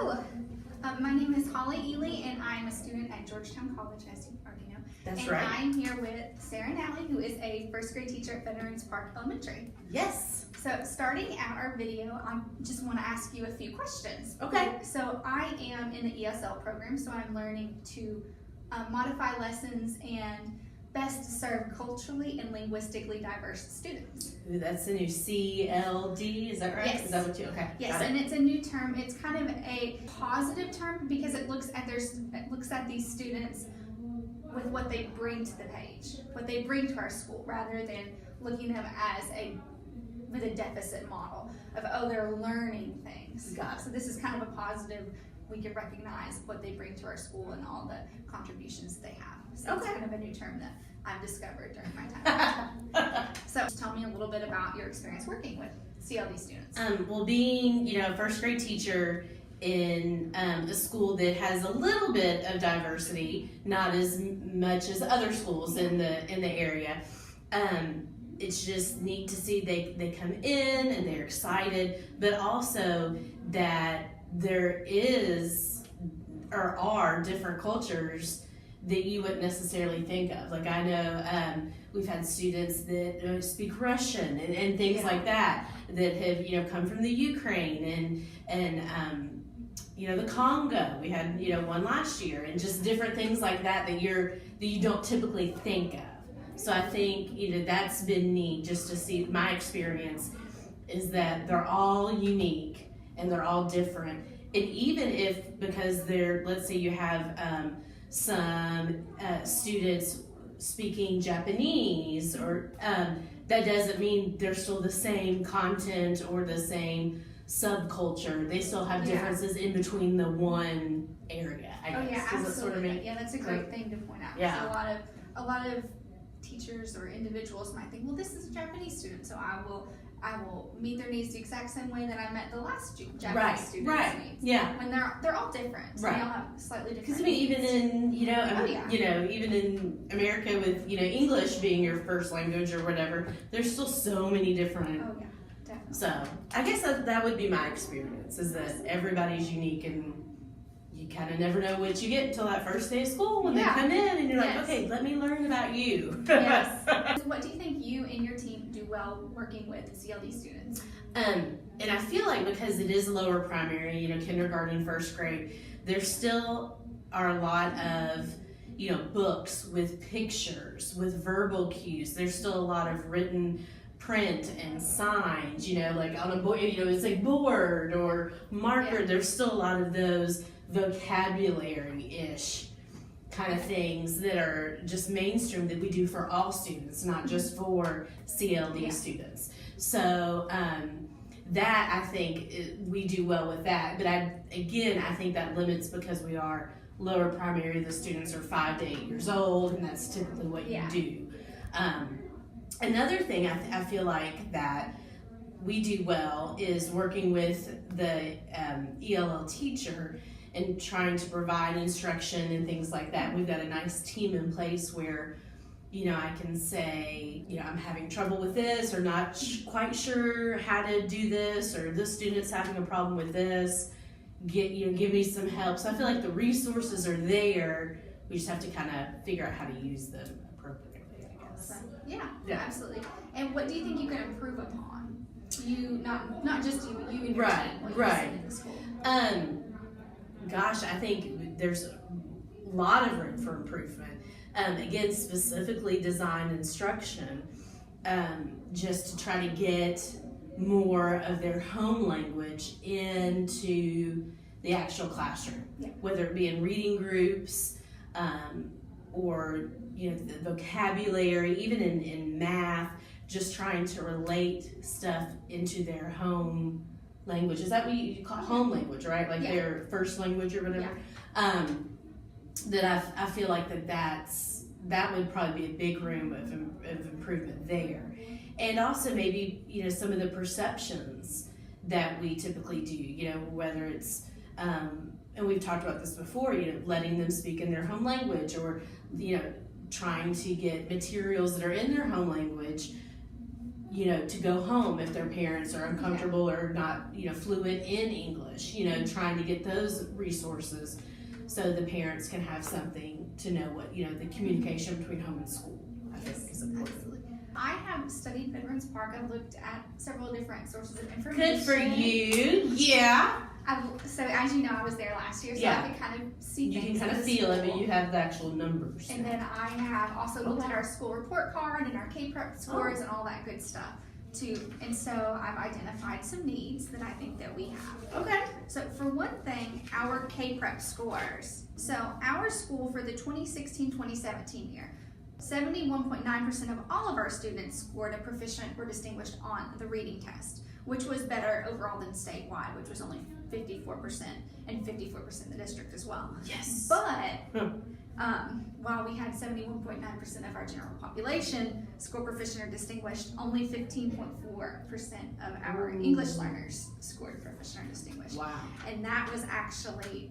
Hello, my name is Holly Ely, and I'm a student at Georgetown College, as you already know. That's and right. I'm here with Sarah Nally, who is a first grade teacher at Veterans Park Elementary. Yes. So starting out our video, I just want to ask you a few questions. Okay. So I am in the ELL program, so I'm learning to modify lessons and best serve culturally and linguistically diverse students. Ooh, that's the new CLD, is that right? Yes. Is that what you, okay. Yes, Got it. and it's a new term. It's kind of a positive term because it looks at these students with what they bring to the page, what they bring to our school, rather than looking at them as with a deficit model of, oh, they're learning things. Got it. So this is kind of a positive. We can recognize what they bring to our school and all the contributions they have. So it's kind of a new term that I've discovered during my time. So tell me a little bit about your experience working with CLD students. Well, being, a first grade teacher in a school that has a little bit of diversity, not as much as other schools in the area, it's just neat to see they come in and they're excited, but also that there is or are different cultures that you wouldn't necessarily think of. Like I know we've had students that speak Russian and things like that have come from the Ukraine and the Congo. We had one last year, and just different things like that that you don't typically think of. So I think that's been neat just to see. My experience is that they're all unique and they're all different. And even if, because let's say you have some students speaking Japanese, or that doesn't mean they're still the same content or the same subculture. They still have differences in between the one area, I guess. Oh yeah, Does absolutely. that sort of make, that's a great thing to point out. Yeah. So a lot of teachers or individuals might think, well, this is a Japanese student, so I will meet their needs the exact same way that I met the last Japanese student's needs. Yeah. When they're all different. Right. They all have slightly different. Because even in even in America with English being your first language or whatever, there's still so many different. Oh yeah, definitely. So I guess that would be my experience, is that everybody's unique and you kind of never know what you get until that first day of school when they come in and you're like, okay, let me learn about you. Yes. So what do you think you and your team do well working with CLD students? And I feel like because it is lower primary, kindergarten, first grade, there still are a lot of books with pictures, with verbal cues. There's still a lot of written print and signs, like on a board, it's like board or marker. Yeah. There's still a lot of those vocabulary-ish kind of things that are just mainstream that we do for all students, not just for CLD students. So that, I think, we do well with that. But I think that limits because we are lower primary. The students are 5 to 8 years old, and that's typically what you do. Another thing I feel like that we do well is working with the ELL teacher and trying to provide instruction and things like that. We've got a nice team in place where, I can say, I'm having trouble with this, or not quite sure how to do this, or this student's having a problem with this. Give me some help. So I feel like the resources are there. We just have to kind of figure out how to use them appropriately, I guess. Yeah, absolutely. And what do you think you can improve upon? You, not just you, but you and your team, what you see in the school. Gosh, I think there's a lot of room for improvement. Again, specifically design instruction, just to try to get more of their home language into the actual classroom, whether it be in reading groups, or the vocabulary, even in math, just trying to relate stuff into their home language. Is that what you call home language, right? Like their first language or whatever. That I feel like that would probably be a big room of improvement there. And also maybe some of the perceptions that we typically do, whether it's and we've talked about this before, letting them speak in their home language, or trying to get materials that are in their home language to go home if their parents are uncomfortable or not, fluent in English, trying to get those resources so the parents can have something to know what, the communication between home and school, I think is important. Absolutely. I have studied Veterans Park. I've looked at several different sources of information. Good for you. Yeah. So as you know, I was there last year, so I could kind of see you things. You can kind of feel it, but you have the actual numbers. And then I have also looked at our school report card and our K-Prep scores and all that good stuff too. And so I've identified some needs that I think that we have. Okay. So for one thing, our K-Prep scores. So our school for the 2016-2017 year, 71.9% of all of our students scored a proficient or distinguished on the reading test, which was better overall than statewide, which was only 54% and 54% in the district as well. Yes. But while we had 71.9% of our general population score proficient or distinguished, only 15.4% of our English learners scored proficient or distinguished. Wow. And that was actually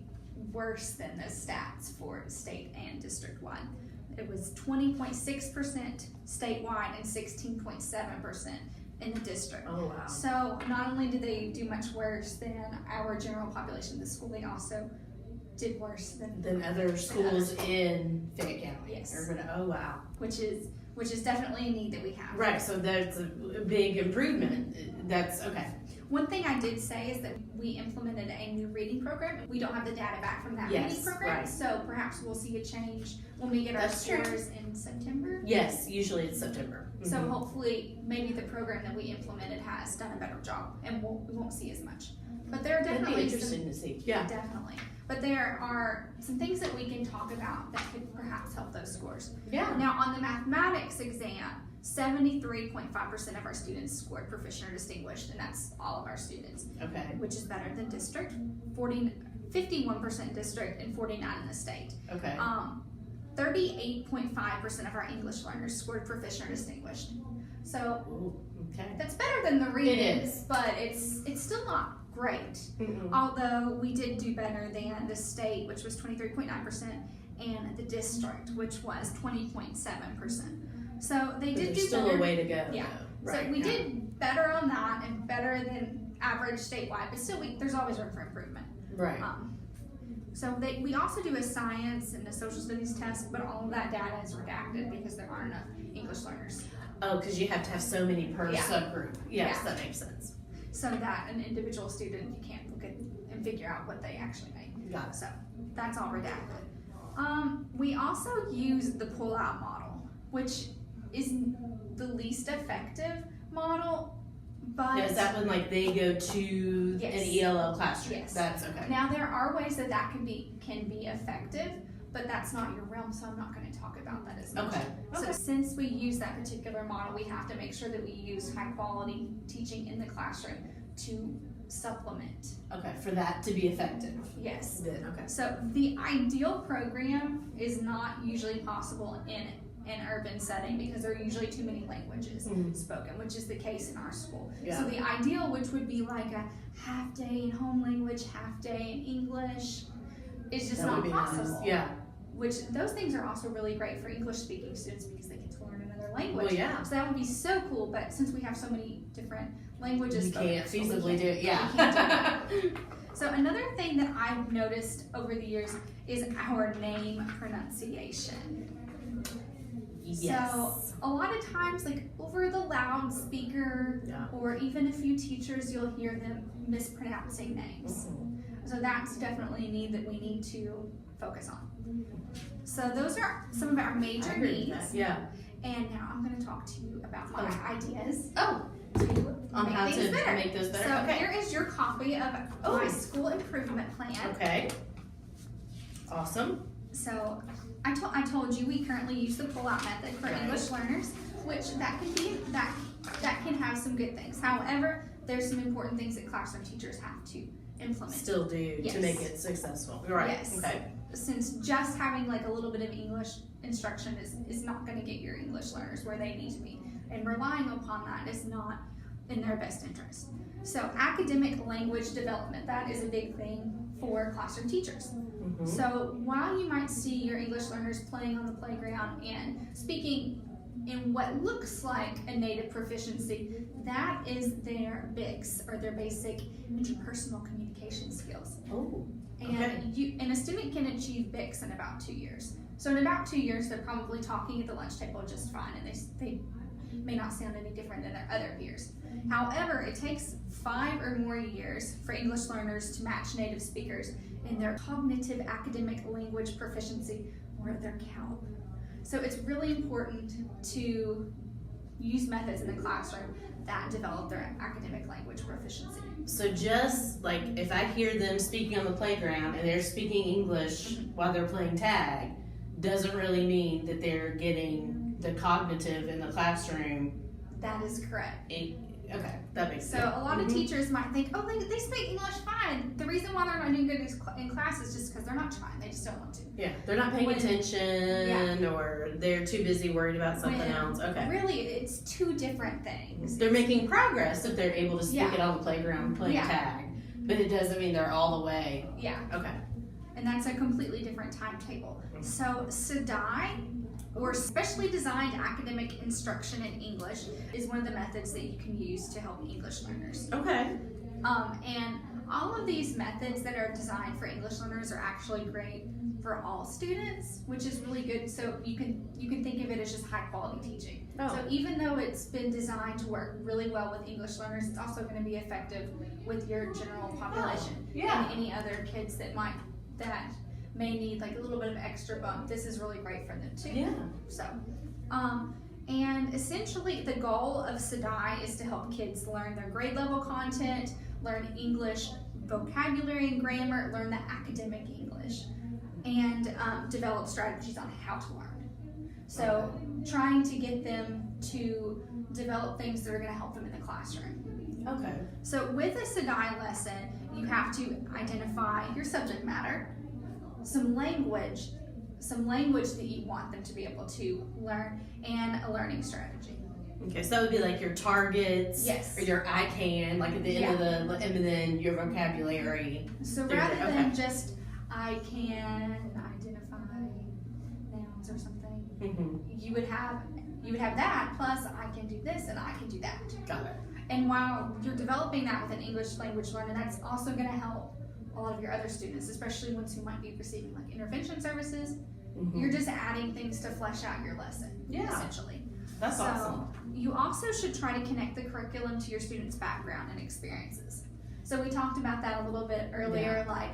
worse than the stats for state and district wide. It was 20.6% statewide and 16.7% in the district. Oh, wow. So not only did they do much worse than our general population of the school, they also did worse than other schools in Fayette County. Yes. Oh, wow. Which is definitely a need that we have. Right, so that's a big improvement. That's okay. One thing I did say is that we implemented a new reading program. We don't have the data back from that reading program, right. so perhaps we'll see a change when we get our scores in September. Yes, usually it's September. Mm-hmm. So hopefully, maybe the program that we implemented has done a better job, and we won't see as much. But there are definitely interesting to see. Yeah, definitely. But there are some things that we can talk about that could perhaps help those scores. Yeah. Now, on the mathematics exam, 73.5% of our students scored proficient or distinguished, and that's all of our students. Okay. Which is better than district. 51% district and 49% in the state. Okay. 38.5% of our English learners scored proficient or distinguished. So okay. That's better than the reading. It is, but it's still not great. Mm-mm. Although we did do better than the state, which was 23.9%, and the district, which was 20.7%. So they did do still better. a way to go. Yeah. Though. Right. So we did better on that and better than average statewide, but still there's always room for improvement. Right. So we also do a science and a social studies test, but all of that data is redacted because there aren't enough English learners. Oh, because you have to have so many per subgroup. Yes, that makes sense. So that an individual student, you can't look at and figure out what they actually made. Got it. So that's all redacted. We also use the pull-out model, which is the least effective model, but is that when they go to an ELL classroom? Yes. That's okay. Now there are ways that can be effective, but that's not your realm, so I'm not going to talk about that as much. Okay. So since we use that particular model, we have to make sure that we use high quality teaching in the classroom to supplement. Okay, for that to be effective. Yes. Then, okay. So the ideal program is not usually possible in an urban setting because there are usually too many languages spoken, which is the case in our school. Yeah. So the ideal, which would be like a half day in home language, half day in English, is just not possible. Nice. Yeah. Which those things are also really great for English speaking students because they get to learn another language. Well, yeah. So that would be so cool, but since we have so many different languages, You can't feasibly do it. Yeah. we can't do it. So another thing that I've noticed over the years is our name pronunciation. Yes. So a lot of times, over the loudspeaker, or even a few teachers, you'll hear them mispronouncing names. So that's definitely a need that we need to focus on. So those are some of our major needs. Yeah. And now I'm going to talk to you about my ideas. On how to better. make those better. So okay. here is your copy of my school improvement plan. Okay. Awesome. So I told you we currently use the pull-out method for English learners, which that can have some good things. However, there's some important things that classroom teachers have to implement. Still do to make it successful. Right. Yes. Okay. Since just having a little bit of English instruction is not going to get your English learners where they need to be, and relying upon that is not in their best interest. So academic language development, that is a big thing for classroom teachers. So while you might see your English learners playing on the playground and speaking And what looks like a native proficiency, that is their BICS, or their basic interpersonal communication skills. Oh, And a student can achieve BICS in about 2 years. So in about 2 years, they're probably talking at the lunch table just fine, and they may not sound any different than their other peers. However, it takes 5 or more years for English learners to match native speakers in their cognitive academic language proficiency, or their CALP. So it's really important to use methods in the classroom that develop their academic language proficiency. so just like if I hear them speaking on the playground and they're speaking English while they're playing tag, doesn't really mean that they're getting the cognitive in the classroom. That is correct. Okay, that makes So sense. a lot of teachers might think, oh, they speak English fine. The reason why they're not doing good in class is just because they're not trying. They just don't want to. Yeah, they're not paying attention, or they're too busy worried about something else. Okay. Really, it's two different things. They're making progress if they're able to speak Yeah. it on the playground playing Yeah. tag, but it doesn't mean they're all the way. Yeah, Okay. and that's a completely different timetable. So SEDI, or Specially Designed Academic Instruction in English, is one of the methods that you can use to help English learners. Okay. And all of these methods that are designed for English learners are actually great for all students, which is really good. So you can think of it as just high quality teaching. Oh. So even though it's been designed to work really well with English learners, it's also going to be effective with your general population yeah. and any other kids that may need like a little bit of extra bump. This is really great for them too. Yeah. So, and essentially the goal of SEDI is to help kids learn their grade level content, learn English vocabulary and grammar, learn the academic English, and develop strategies on how to learn. So trying to get them to develop things that are going to help them in the classroom. Okay. So with a SEDI lesson, you have to identify your subject matter, some language that you want them to be able to learn, and a learning strategy. Okay, so that would be like your targets, Yes. or your I can, like at the end of the, and then your vocabulary. So rather than just I can identify nouns or something, you would have that plus I can do this and I can do that. Got it. And while you're developing that with an English language learner, that's also going to help a lot of your other students, especially ones who might be receiving like intervention services. You're just adding things to flesh out your lesson, essentially. That's awesome. You also should try to connect the curriculum to your students' background and experiences. So we talked about that a little bit earlier, like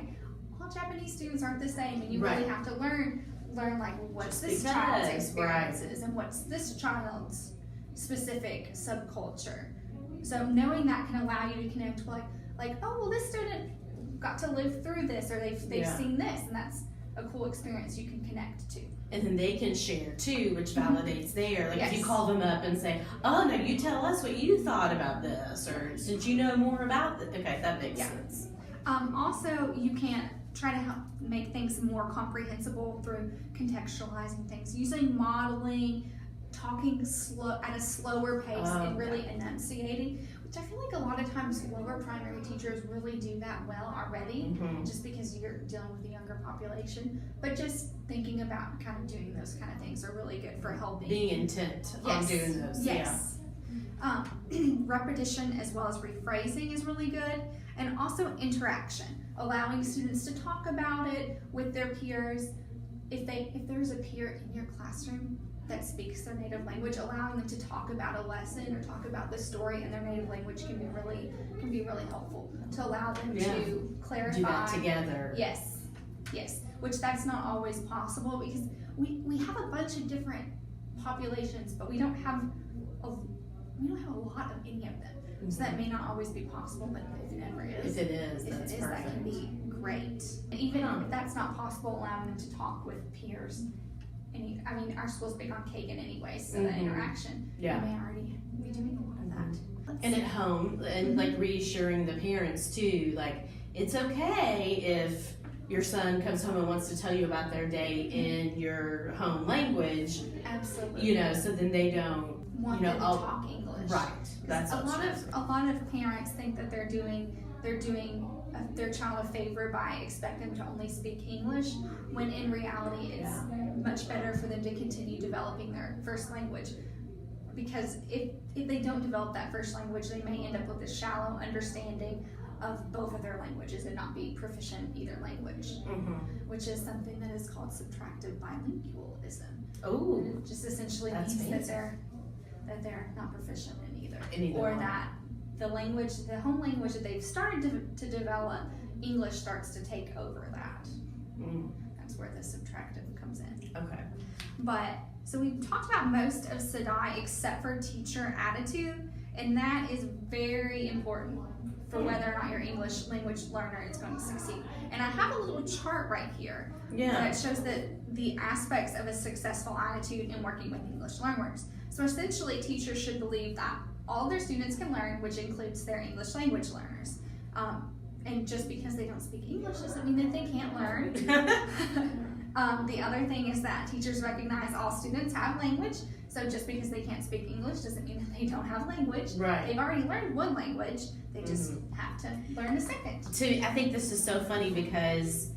all Japanese students aren't the same, and you really have to learn like what's this child's experiences and what's this child's specific subculture. So knowing that can allow you to connect like oh well, this student got to live through this, or they've seen this, and that's a cool experience you can connect to. And then they can share too, which validates there. Like if you call them up and say, oh no, you tell us what you thought about this, or since you know more about it. Okay, that makes sense. Also, you can try to help make things more comprehensible through contextualizing things, using modeling, talking at a slower pace, and really enunciating, which I feel like a lot of times lower primary teachers really do that well already, just because you're dealing with a younger population. But just thinking about kind of doing those kind of things are really good for helping. Being intent on doing those. Yes. Repetition as well as rephrasing is really good, and also interaction, allowing students to talk about it with their peers. If there's a peer in your classroom that speaks their native language, allowing them to talk about a lesson or talk about the story in their native language can be really helpful to allow them to clarify. Do that together. Yes, which that's not always possible because we have a bunch of different populations, but we don't have a lot of any of them. So that may not always be possible, but if it ever is, If it is, that can be great. And even if that's not possible, allowing them to talk with peers. Our school's big on Kagan anyway, so that interaction, you may already be doing a lot of that. And at home, and like reassuring the parents too, like it's okay if your son comes home and wants to tell you about their day in your home language. Absolutely. So then they don't want them to talk English. Right. That's a lot of parents think that they're doing their child a favor by expecting them to only speak English, when in reality it's much better for them to continue developing their first language. because if they don't develop that first language, they may end up with a shallow understanding of both of their languages and not be proficient in either language, which is something that is called subtractive bilingualism. Oh, It just essentially that's means fancy. that they're not proficient in either, In either or one. that the home language that they've started to develop, English starts to take over that. That's where the subtractive comes in. Okay. But so we talked about most of SEDI except for teacher attitude, and that is very important for whether or not your English language learner is going to succeed. And I have a little chart right here that shows that the aspects of a successful attitude in working with English learners. So essentially, teachers should believe that all their students can learn, which includes their English language learners. And just because they don't speak English doesn't mean that they can't learn. The other thing is that teachers recognize all students have language. So just because they can't speak English doesn't mean that they don't have language. Right. They've already learned one language. They just have to learn a second. I think this is so funny because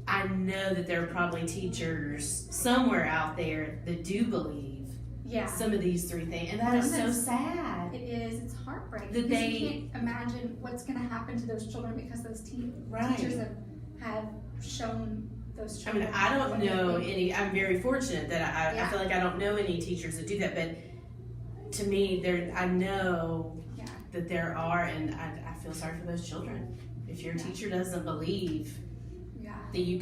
I know that there are probably teachers somewhere out there that do believe some of these three things, and that is so sad. It is. It's heartbreaking. That Because you can't imagine what's going to happen to those children because those Right. teachers have shown those I mean, children. I don't know any. I'm very fortunate that I feel like I don't know any teachers that do that. But to me, I know that there are, and I feel sorry for those children. If your teacher doesn't believe that you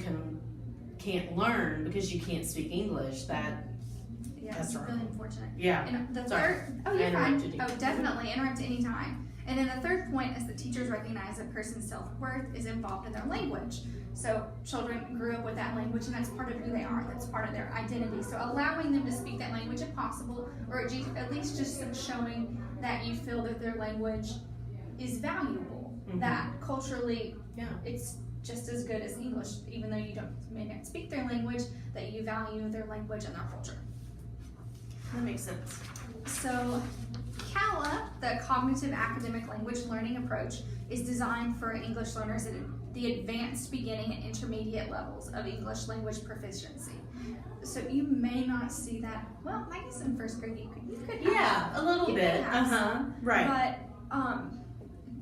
can't learn because you can't speak English, that's really unfortunate. Yeah. And the Sorry. third, I you're fine. interrupted you. Oh, definitely interrupt anytime. And then the third point is that teachers recognize a person's self-worth is involved in their language. So children grew up with that language, and that's part of who they are. That's part of their identity. So allowing them to speak that language if possible, or at least just showing that you feel that their language is valuable, that culturally it's just as good as English, even though you may not speak their language, that you value their language and their culture. That makes sense. So CALA, the Cognitive Academic Language Learning Approach, is designed for English learners at the advanced beginning and intermediate levels of English language proficiency. So you may not see that, well, I guess in first grade you could have A little bit. Right. But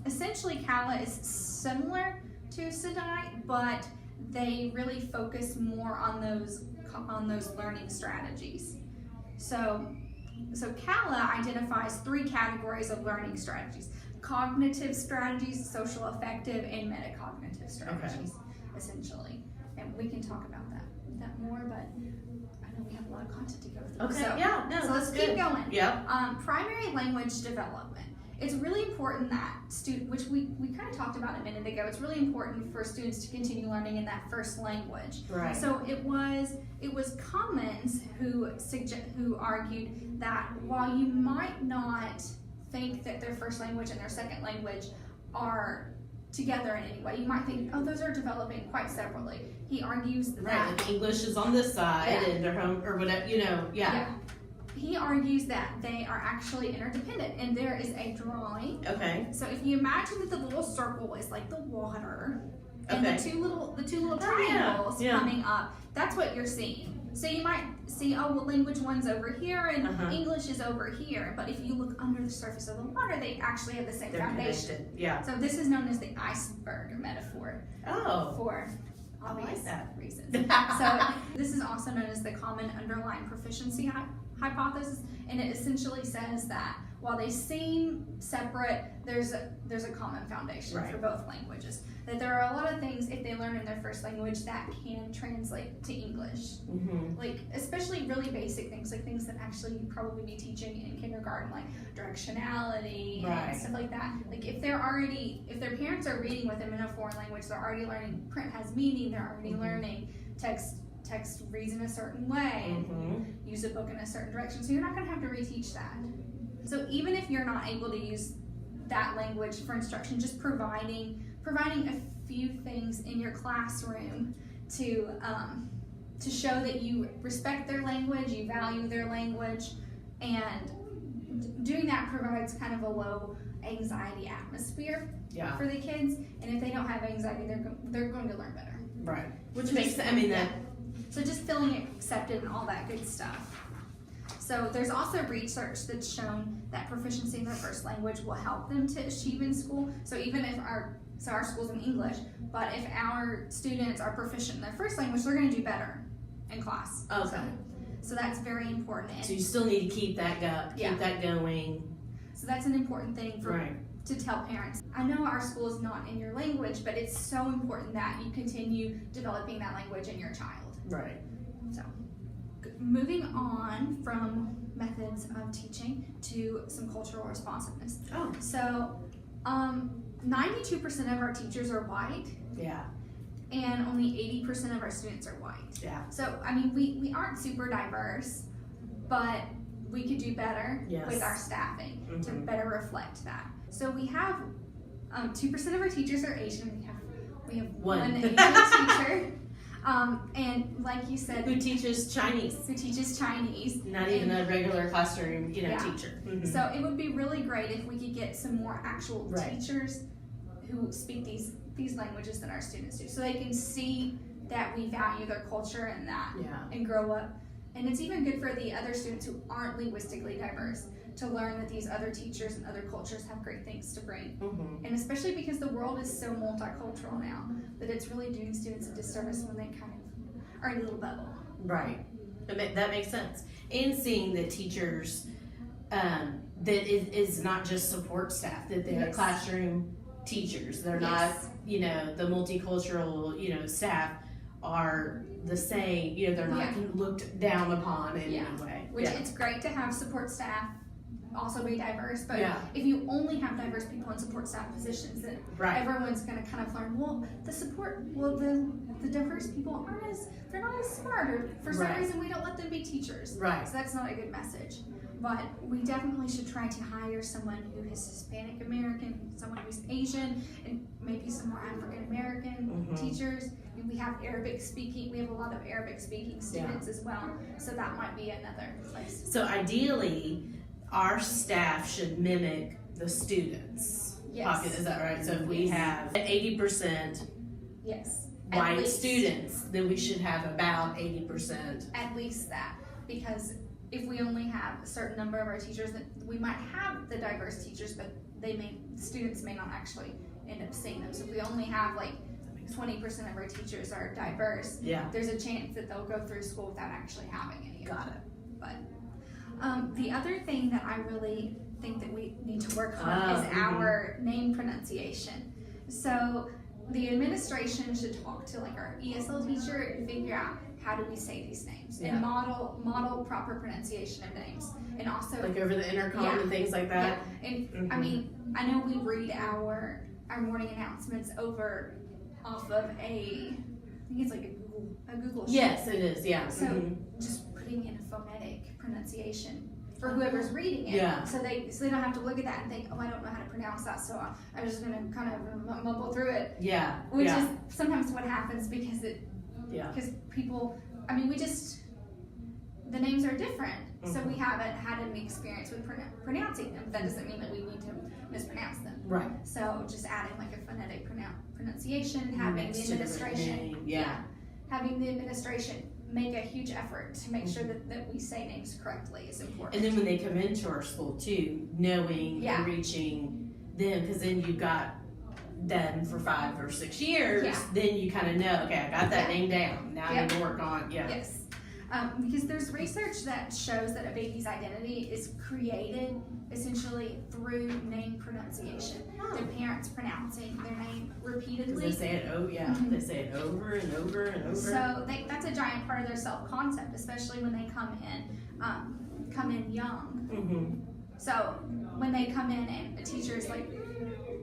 essentially CALA is similar to SEDI, but they really focus more on those learning strategies. So CALA identifies 3 categories of learning strategies: cognitive strategies, social affective, and metacognitive strategies, essentially. And we can talk about that more, but I know we have a lot of content to go through. Okay, So let's keep going. Yep. Primary language development. It's really important that which we kind of talked about a minute ago, it's really important for students to continue learning in that first language. Right. So it was Cummins who argued that while you might not think that their first language and their second language are together in any way, you might think, oh, those are developing quite separately. He argues that Like English is on this side and their home or whatever, He argues that they are actually interdependent, and there is a drawing. Okay. So if you imagine that the little circle is like the water, and the two little triangles coming up, that's what you're seeing. So you might see, oh, well, language one's over here and English is over here. But if you look under the surface of the water, they actually have the same foundation. Connected. Yeah. So this is known as the iceberg metaphor. For obvious reasons. So this is also known as the common underlying proficiency hypothesis, and it essentially says that while they seem separate, there's a common foundation for both languages. That there are a lot of things, if they learn in their first language, that can translate to English. Like especially really basic things, like things that actually you'd probably be teaching in kindergarten, like directionality and stuff like that. Like if their parents are reading with them in a foreign language, they're already learning print has meaning, they're already learning text reads in a certain way, and use a book in a certain direction. So you're not going to have to reteach that. So even if you're not able to use that language for instruction, just providing a few things in your classroom to show that you respect their language, you value their language, and doing that provides kind of a low anxiety atmosphere for the kids. And if they don't have anxiety, they're going to learn better. Right. Which makes sense. I mean that. So just feeling accepted and all that good stuff. So there's also research that's shown that proficiency in their first language will help them to achieve in school. So even if our school's in English, but if our students are proficient in their first language, they're going to do better in class. Okay. So that's very important. And So you still need to keep that going. so that's an important thing for Right. to tell parents. I know our school is not in your language, but it's so important that you continue developing that language in your child. Right. So, moving on from methods of teaching to some cultural responsiveness. Oh. So, 92% of our teachers are white, Yeah. and only 80% of our students are white. Yeah. So, I mean, we aren't super diverse, but we could do better Yes. with our staffing to Mhm. better reflect that. So we have 2% of our teachers are Asian. We have one Asian teacher, and like you said, Who teaches Chinese? who teaches Chinese. Not even a regular classroom, Yeah. teacher. Mhm. So it would be really great if we could get some more actual Right. teachers who speak these languages that our students do, so they can see that we value their culture and that, Yeah. and grow up. And it's even good for the other students who aren't linguistically diverse to learn that these other teachers and other cultures have great things to bring. Mhm. And especially because the world is so multicultural now, that it's really doing students a disservice when they kind of are in a little bubble. Right. That makes sense. And seeing that teachers, that it is not just support staff, that they're Yes. classroom teachers. They're Yes. not, the multicultural, staff are the same, they're not Yeah. looked down upon in Yeah. any way. Which Yeah. it's great to have support staff also be diverse, but Yeah. if you only have diverse people in support staff positions, then Right. everyone's going to kind of learn, the diverse people they're not as smart, or for some Right. reason we don't let them be teachers. Right. So that's not a good message. But we definitely should try to hire someone who is Hispanic American, someone who's Asian, and maybe some more African American Mhm. teachers. And we have we have a lot of Arabic speaking students as well, so that might be another place. So ideally, our staff should mimic the students. Yes. Is that right? So if we have 80% Yes. At white least. students, then we should have about 80%. At least that, because if we only have a certain number of our teachers, then we might have the diverse teachers, but students may not actually end up seeing them. So if we only have 20% of our teachers are diverse, Yeah. there's a chance that they'll go through school without actually having any. Got it. But the other thing that I really think that we need to work on is Mhm. our name pronunciation. So the administration should talk to our ESL teacher and figure out how do we say these names, Yeah. and model proper pronunciation of names, and also Like over the intercom Yeah. and things like that. and I mean, I know we read our morning announcements off of I think it's a Google sheet. Yes, it is. Yeah. So Mhm. just putting in a phonetic pronunciation for whoever's reading it, Yeah. so they don't have to look at that and think, oh, I don't know how to pronounce that, so I'm just gonna kind of mumble through it, Yeah. which yeah. is sometimes what happens because Yeah. people, I mean, the names are different, so Mhm. we haven't had any experience with pronouncing them. That doesn't mean that we need to mispronounce them. Right. So just adding a phonetic pronunciation, having Next the to the administration, name, yeah. having the administration make a huge effort to make sure that we say names correctly is important. And then when they come into our school too, knowing Yeah. and reaching them, because then you've got them for 5 or 6 years, Yeah. then you kind of know, okay, I got that Yeah. name down. Now I Yeah. need to work on, Yes. Because there's research that shows that a baby's identity is created essentially through name pronunciation. Their parents pronouncing their name Because repeatedly. they say it, Mhm. they say it over and over and over. So that's a giant part of their self-concept, especially when they come in young. Mm-hmm. So when they come in and the teacher is like,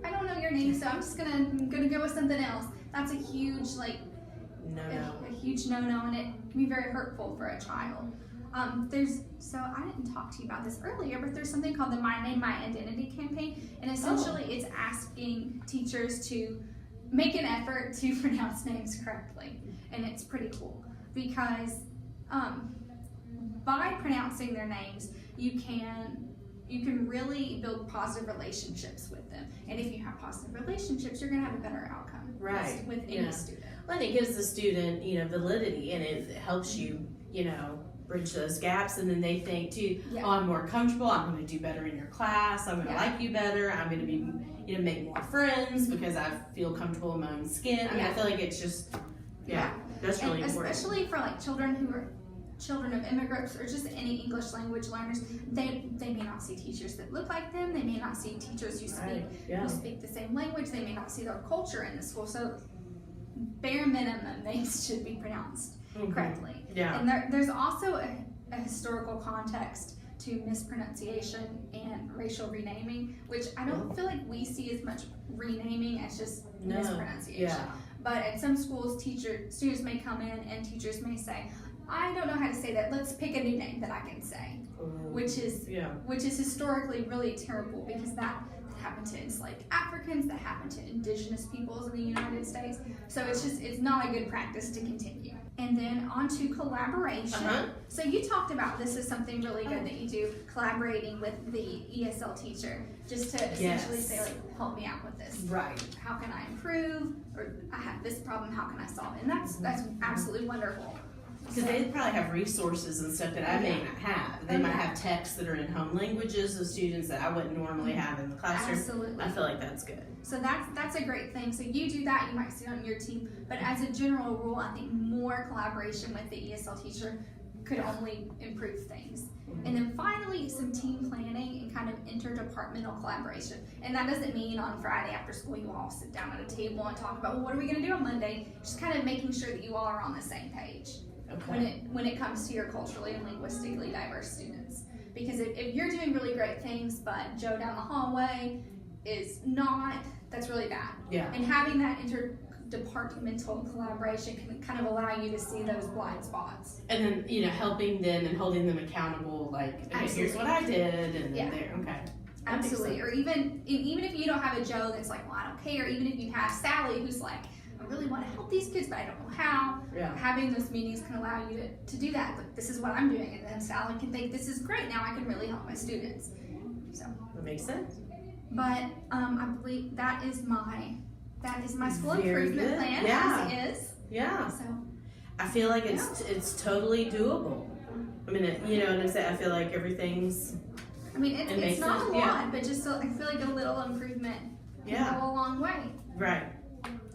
I don't know your name, so I'm just gonna go with something else. That's a huge No. a huge no-no, and it can be very hurtful for a child. So I didn't talk to you about this earlier, but there's something called the My Name, My Identity campaign, and essentially it's asking teachers to make an effort to pronounce names correctly, and it's pretty cool because by pronouncing their names, you can really build positive relationships with them, and if you have positive relationships, you're going to have a better outcome Right. with any Yeah. student. Well, and it gives the student, validity, and it helps you, bridge those gaps, and then they think too, Yeah. oh, I'm more comfortable, I'm going to do better in your class, I'm going to Yeah. like you better, I'm going to be, make more friends because I feel comfortable in my own skin. I mean, I feel like it's just, that's really important. Especially for like children who are children of immigrants or just any English language learners, they may not see teachers that look like them. They may not see teachers who speak the same language. They may not see their culture in the school. So bare minimum, names should be pronounced correctly. Yeah. And there's also a historical context to mispronunciation and racial renaming, which I don't feel like we see as much renaming as just mispronunciation. Yeah. But at some schools, students may come in and teachers may say, I don't know how to say that. Let's pick a new name that I can say, which is historically really terrible because that happened to enslaved Africans, that happened to indigenous peoples in the United States. So it's not a good practice to continue. And then on to collaboration. So you talked about this is something really good that you do, collaborating with the ESL teacher, just to essentially say, like, help me out with this. Right. How can I improve? Or I have this problem, how can I solve it? And that's absolutely wonderful. Because they probably have resources and stuff that I may not have. They might have texts that are in home languages of students that I wouldn't normally have in the classroom. Absolutely. I feel like that's good. So that's a great thing. So you do that, you might see it on your team. But as a general rule, I think more collaboration with the ESL teacher could only improve things. And then finally, some team planning and kind of interdepartmental collaboration. And that doesn't mean on Friday after school you all sit down at a table and talk about, well, what are we going to do on Monday? Just kind of making sure that you all are on the same page. Okay. When it comes to your culturally and linguistically diverse students. Because if you're doing really great things, but Joe down the hallway is not, that's really bad. Yeah. And having that interdepartmental collaboration can kind of allow you to see those blind spots. And then, helping them and holding them accountable, like, okay, here's what I did, and then there, okay. Absolutely. Or even if you don't have a Joe that's like, well, I don't care, even if you have Sally who's like, I really want to help these kids, but I don't know how. Yeah. Having those meetings can allow you to do that. Like, this is what I'm doing, and then Sally can think, this is great. Now I can really help my students. So that makes sense. But I believe that is my school Very improvement good. plan as is. Yeah. So I feel like it's totally doable. I mean, I feel like everything's. I mean, it's not sense. a lot, but just I feel like a little improvement can go a long way. Right.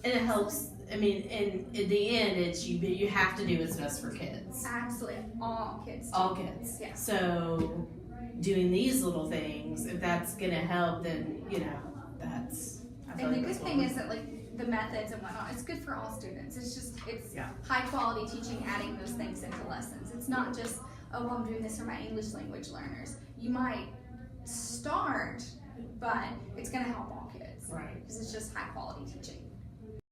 And it helps. I mean, in the end, it's you have to do what's best for kids. Absolutely, all kids. All kids. Yeah. So, doing these little things, if that's gonna help, then that's. I feel And like the that's good thing is that like the methods and whatnot, it's good for all students. It's high quality teaching, adding those things into lessons. It's not just, oh, well, I'm doing this for my English language learners. You might start, but it's gonna help all kids. Right. Because it's just high quality teaching.